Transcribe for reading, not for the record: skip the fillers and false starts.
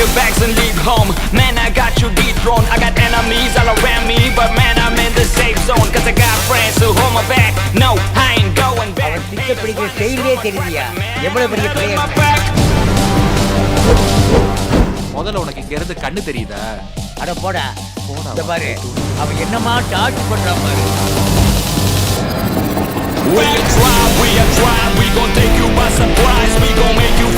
your bags and leave home. Man, I got you dethroned. I got enemies all around me, but man, I'm in the safe zone. Cause I got friends who hold my back. No, I ain't going back. அவன் பிச்சை பிடிக்கிற ஸ்டைலே தெரியலையா? எவ்வளவு பெரிய player. முதல்ல உனக்கு இங்க இருந்து கண்ணு தெரியுதா? அட போடா. இந்த பாரு அவன் என்னமா டார்ச் பண்றான் பாரு. We are trying, we gon' take you by surprise. We gon' make you